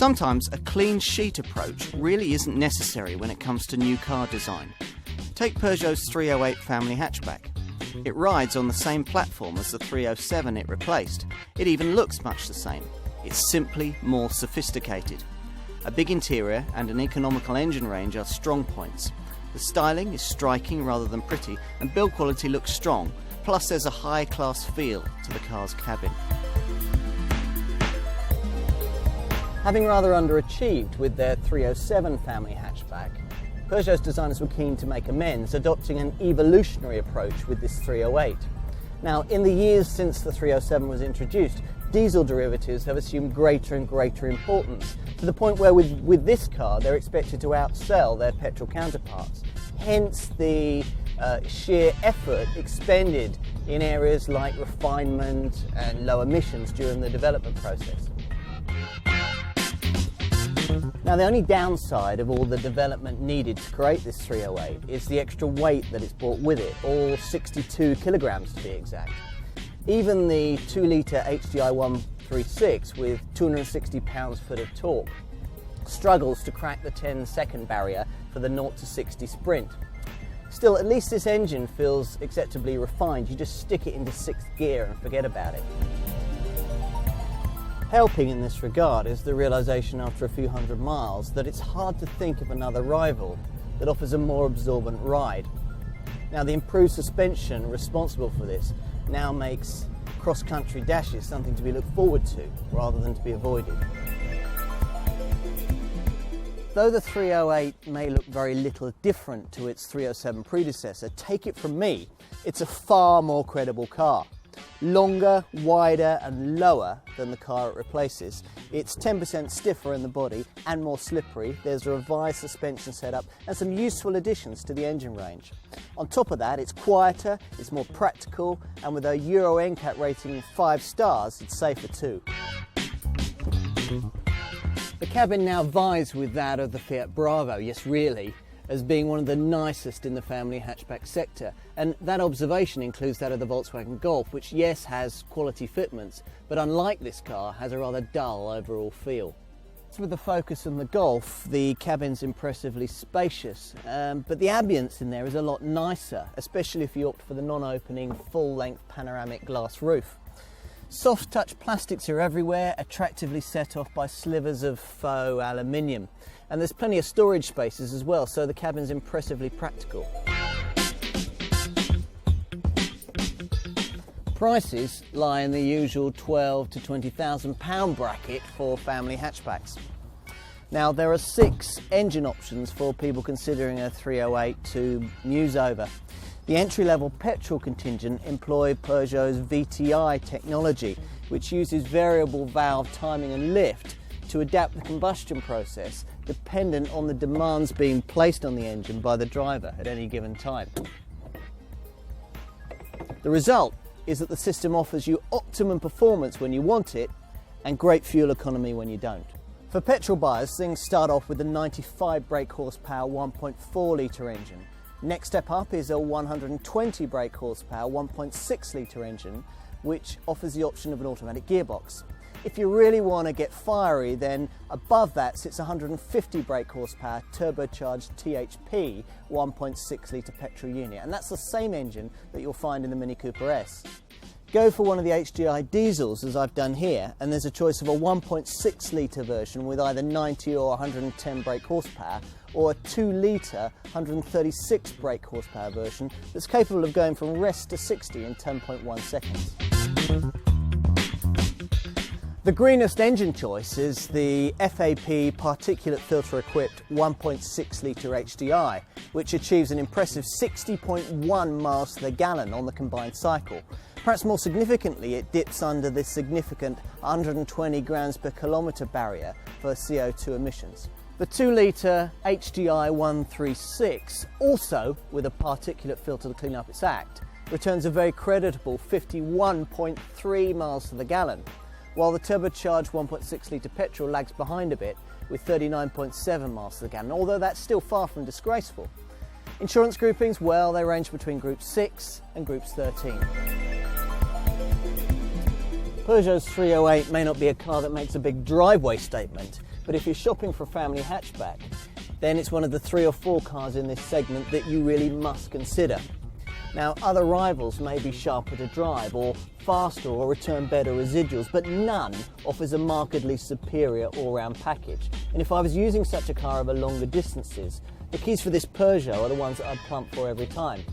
Sometimes a clean sheet approach really isn't necessary when it comes to new car design. Take Peugeot's 308 family hatchback. It rides on the same platform as the 307 it replaced. It even looks much the same. It's simply more sophisticated. A big interior and an economical engine range are strong points. The styling is striking rather than pretty, and build quality looks strong, plus there's a high-class feel to the car's cabin. Having rather underachieved with their 307 family hatchback, Peugeot's designers were keen to make amends, adopting an evolutionary approach with this 308. Now, in the years since the 307 was introduced, diesel derivatives have assumed greater and greater importance, to the point where with this car they're expected to outsell their petrol counterparts. Hence the sheer effort expended in areas like refinement and low emissions during the development process. Now, the only downside of all the development needed to create this 308 is the extra weight that it's brought with it, all 62 kilograms to be exact. Even the 2-litre HDI 136 with 260 pounds-foot of torque struggles to crack the 10-second barrier for the 0 to 60 sprint. Still, at least this engine feels acceptably refined. You just stick it into 6th gear and forget about it. Helping in this regard is the realisation after a few hundred miles that it's hard to think of another rival that offers a more absorbent ride. Now, the improved suspension responsible for this now makes cross-country dashes something to be looked forward to rather than to be avoided. Though the 308 may look very little different to its 307 predecessor, take it from me, it's a far more credible car. Longer, wider and lower than the car it replaces. It's 10% stiffer in the body and more slippery. There's a revised suspension setup and some useful additions to the engine range. On top of that, it's quieter, it's more practical, and with a Euro NCAP rating 5 stars, it's safer too. The cabin now vies with that of the Fiat Bravo, yes really, as being one of the nicest in the family hatchback sector, and that observation includes that of the Volkswagen Golf, which yes has quality fitments, but unlike this car has a rather dull overall feel. With the Focus and the Golf, the cabin's impressively spacious, but the ambience in there is a lot nicer, especially if you opt for the non-opening full-length panoramic glass roof. Soft touch plastics are everywhere, attractively set off by slivers of faux aluminium. And there's plenty of storage spaces as well, so the cabin's impressively practical. Prices lie in the usual £12,000 to £20,000 bracket for family hatchbacks. Now, there are 6 engine options for people considering a 308 to muse over. The entry-level petrol contingent employ Peugeot's VTI technology, which uses variable valve timing and lift to adapt the combustion process dependent on the demands being placed on the engine by the driver at any given time. The result is that the system offers you optimum performance when you want it and great fuel economy when you don't. For petrol buyers, things start off with a 95 brake horsepower 1.4 litre engine. Next step up is a 120 brake horsepower 1.6 litre engine, which offers the option of an automatic gearbox. If you really want to get fiery, then above that sits a 150 brake horsepower turbocharged THP 1.6 litre petrol unit, and that's the same engine that you'll find in the Mini Cooper S. Go for one of the HDI diesels, as I've done here, and there's a choice of a 1.6 litre version with either 90 or 110 brake horsepower, or a 2 litre 136 brake horsepower version that's capable of going from rest to 60 in 10.1 seconds. The greenest engine choice is the FAP particulate filter equipped 1.6 litre HDI, which achieves an impressive 60.1 miles to the gallon on the combined cycle. Perhaps more significantly, it dips under the significant 120 grams per kilometre barrier for CO2 emissions. The 2 litre HDI 136, also with a particulate filter to clean up its act, returns a very creditable 51.3 miles to the gallon, while the turbocharged 1.6 litre petrol lags behind a bit with 39.7 miles to the gallon, although that's still far from disgraceful. Insurance groupings, well, they range between groups 6 and groups 13. Peugeot's 308 may not be a car that makes a big driveway statement, But if you're shopping for a family hatchback, then it's one of the 3 or 4 cars in this segment that you really must consider. Now, other rivals may be sharper to drive or faster or return better residuals, but none offers a markedly superior all-round package. And if I was using such a car over longer distances, the keys for this Peugeot are the ones that I'd plump for every time.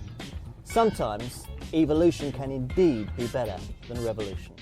Sometimes evolution can indeed be better than revolution.